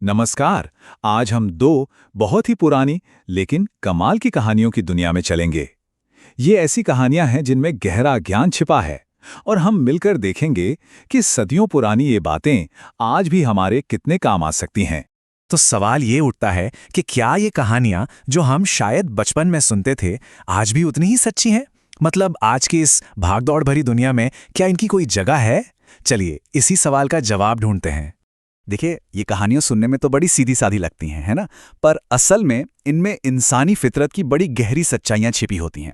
नमस्कार। आज हम दो बहुत ही पुरानी लेकिन कमाल की कहानियों की दुनिया में चलेंगे। ये ऐसी कहानियां हैं जिनमें गहरा ज्ञान छिपा है और हम मिलकर देखेंगे कि सदियों पुरानी ये बातें आज भी हमारे कितने काम आ सकती हैं। तो सवाल ये उठता है कि क्या ये कहानियां जो हम शायद बचपन में सुनते थे आज भी उतनी ही सच्ची हैं? मतलब आज की इस भागदौड़ भरी दुनिया में क्या इनकी कोई जगह है? चलिए इसी सवाल का जवाब ढूंढते हैं। देखिए, ये कहानियां सुनने में तो बड़ी सीधी सादी लगती हैं, है ना? पर असल में इनमें इंसानी फितरत की बड़ी गहरी सच्चाइयां छिपी होती हैं।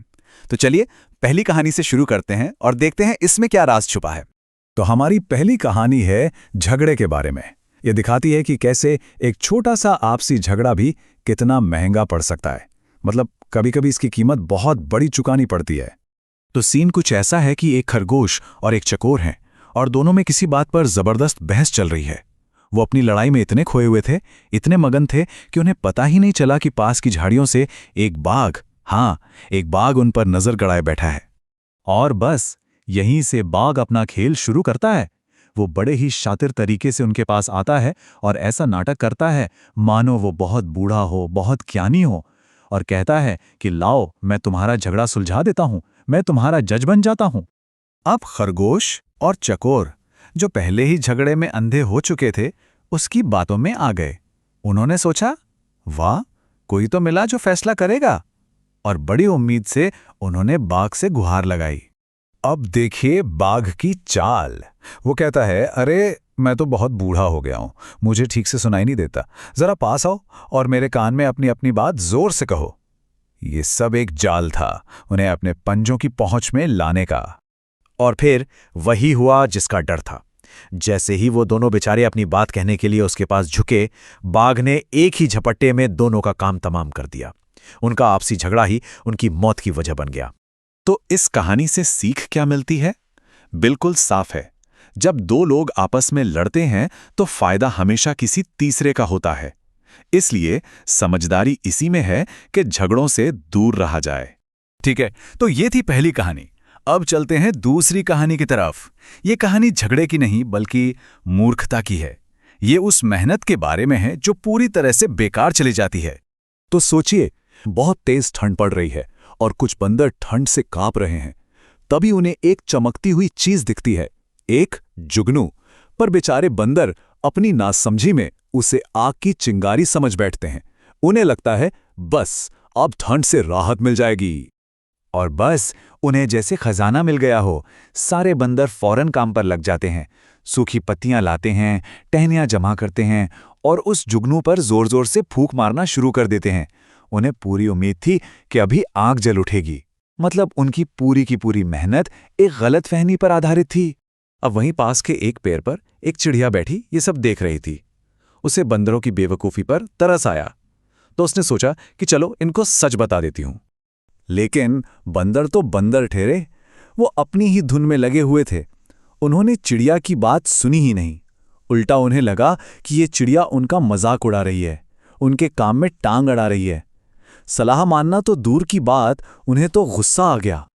तो चलिए पहली कहानी से शुरू करते हैं और देखते हैं इसमें क्या राज छुपा है। तो हमारी पहली कहानी है झगड़े के बारे में। ये दिखाती है कि कैसे एक छोटा सा आपसी झगड़ा भी कितना महंगा पड़ सकता है। मतलब कभी-कभी इसकी कीमत बहुत बड़ी चुकानी पड़ती है। तो सीन कुछ ऐसा है कि एक खरगोश और एक चकोर हैं और दोनों में किसी बात पर जबरदस्त बहस चल रही है। वो अपनी लड़ाई में इतने खोए हुए थे, इतने मगन थे कि उन्हें पता ही नहीं चला कि पास की झाड़ियों से एक बाघ उन पर नजर गड़ाए बैठा है। और बस यहीं से बाघ अपना खेल शुरू करता है। वो बड़े ही शातिर तरीके से उनके पास आता है और ऐसा नाटक करता है मानो वो बहुत बूढ़ा हो, बहुत ज्ञानी हो, और कहता है कि लाओ मैं तुम्हारा झगड़ा सुलझा देता हूं, मैं तुम्हारा जज बन जाता हूं। अब खरगोश और चकोर, जो पहले ही झगड़े में अंधे हो चुके थे, उसकी बातों में आ गए। उन्होंने सोचा, वाह, कोई तो मिला जो फैसला करेगा, और बड़ी उम्मीद से उन्होंने बाघ से गुहार लगाई। अब देखिए बाघ की चाल। वो कहता है, अरे मैं तो बहुत बूढ़ा हो गया हूं, मुझे ठीक से सुनाई नहीं देता, जरा पास आओ और मेरे कान में अपनी अपनी बात जोर से कहो। ये सब एक जाल था, उन्हें अपने पंजों की पहुंच में लाने का। और फिर वही हुआ जिसका डर था। जैसे ही वो दोनों बेचारे अपनी बात कहने के लिए उसके पास झुके, बाघ ने एक ही झपट्टे में दोनों का काम तमाम कर दिया। उनका आपसी झगड़ा ही उनकी मौत की वजह बन गया। तो इस कहानी से सीख क्या मिलती है? बिल्कुल साफ है, जब दो लोग आपस में लड़ते हैं तो फायदा हमेशा किसी तीसरे का होता है। इसलिए समझदारी इसी में है कि झगड़ों से दूर रहा जाए। ठीक है, तो ये थी पहली कहानी। अब चलते हैं दूसरी कहानी की तरफ। ये कहानी झगड़े की नहीं बल्कि मूर्खता की है। ये उस मेहनत के बारे में है जो पूरी तरह से बेकार चली जाती है। तो सोचिए, बहुत तेज ठंड पड़ रही है और कुछ बंदर ठंड से कांप रहे हैं। तभी उन्हें एक चमकती हुई चीज दिखती है, एक जुगनू। पर बेचारे बंदर अपनी नासमझी में उसे आग की चिंगारी समझ बैठते हैं। उन्हें लगता है बस अब ठंड से राहत मिल जाएगी। और बस उन्हें जैसे खजाना मिल गया हो, सारे बंदर फौरन काम पर लग जाते हैं। सूखी पत्तियां लाते हैं, टहनियां जमा करते हैं और उस जुगनू पर जोर जोर से फूंक मारना शुरू कर देते हैं। उन्हें पूरी उम्मीद थी कि अभी आग जल उठेगी। मतलब उनकी पूरी की पूरी मेहनत एक गलतफहमी पर आधारित थी। अब वहीं पास के एक पेड़ पर एक चिड़िया बैठी ये सब देख रही थी। उसे बंदरों की बेवकूफ़ी पर तरस आया, तो उसने सोचा कि चलो इनको सच बता देती हूँ। लेकिन बंदर तो बंदर ठहरे, वो अपनी ही धुन में लगे हुए थे। उन्होंने चिड़िया की बात सुनी ही नहीं। उल्टा उन्हें लगा कि ये चिड़िया उनका मजाक उड़ा रही है, उनके काम में टांग अड़ा रही है। सलाह मानना तो दूर की बात, उन्हें तो गुस्सा आ गया।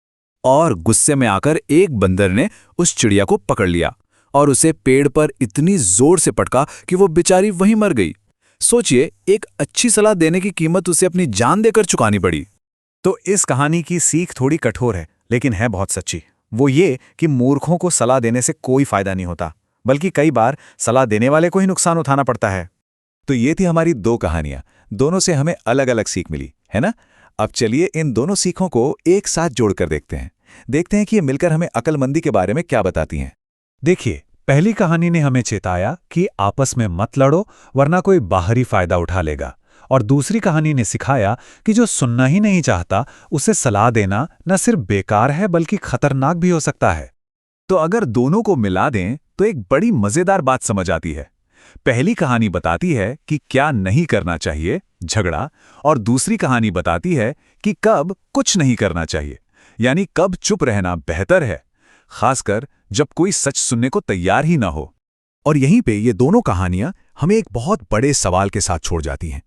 और गुस्से में आकर एक बंदर ने उस चिड़िया को पकड़ लिया और उसे पेड़ पर इतनी जोर से पटका कि वो बेचारी वहीं मर गई। सोचिए, एक अच्छी सलाह देने की कीमत उसे अपनी जान देकर चुकानी पड़ी। तो इस कहानी की सीख थोड़ी कठोर है, लेकिन है बहुत सच्ची। वो ये कि मूर्खों को सलाह देने से कोई फायदा नहीं होता, बल्कि कई बार सलाह देने वाले को ही नुकसान उठाना पड़ता है। तो ये थी हमारी दो कहानियां, दोनों से हमें अलग अलग सीख मिली, है ना? अब चलिए इन दोनों सीखों को एक साथ जोड़कर देखते हैं कि ये मिलकर हमें अक्लमंदी के बारे में क्या बताती हैं। देखिए, पहली कहानी ने हमें चेताया कि आपस में मत लड़ो वरना कोई बाहरी फायदा उठा लेगा, और दूसरी कहानी ने सिखाया कि जो सुनना ही नहीं चाहता उसे सलाह देना न सिर्फ बेकार है बल्कि खतरनाक भी हो सकता है। तो अगर दोनों को मिला दें तो एक बड़ी मजेदार बात समझ आती है। पहली कहानी बताती है कि क्या नहीं करना चाहिए, झगड़ा, और दूसरी कहानी बताती है कि कब कुछ नहीं करना चाहिए, यानी कब चुप रहना बेहतर है, खासकर जब कोई सच सुनने को तैयार ही ना हो। और यहीं पे ये दोनों कहानियां हमें एक बहुत बड़े सवाल के साथ छोड़ जाती हैं।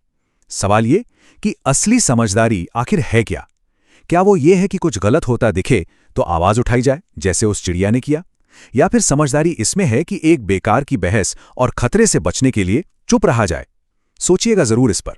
सवाल ये कि असली समझदारी आखिर है क्या? क्या वो ये है कि कुछ गलत होता दिखे तो आवाज उठाई जाए, जैसे उस चिड़िया ने किया? या फिर समझदारी इसमें है कि एक बेकार की बहस और खतरे से बचने के लिए चुप रहा जाए। सोचिएगा जरूर इस पर।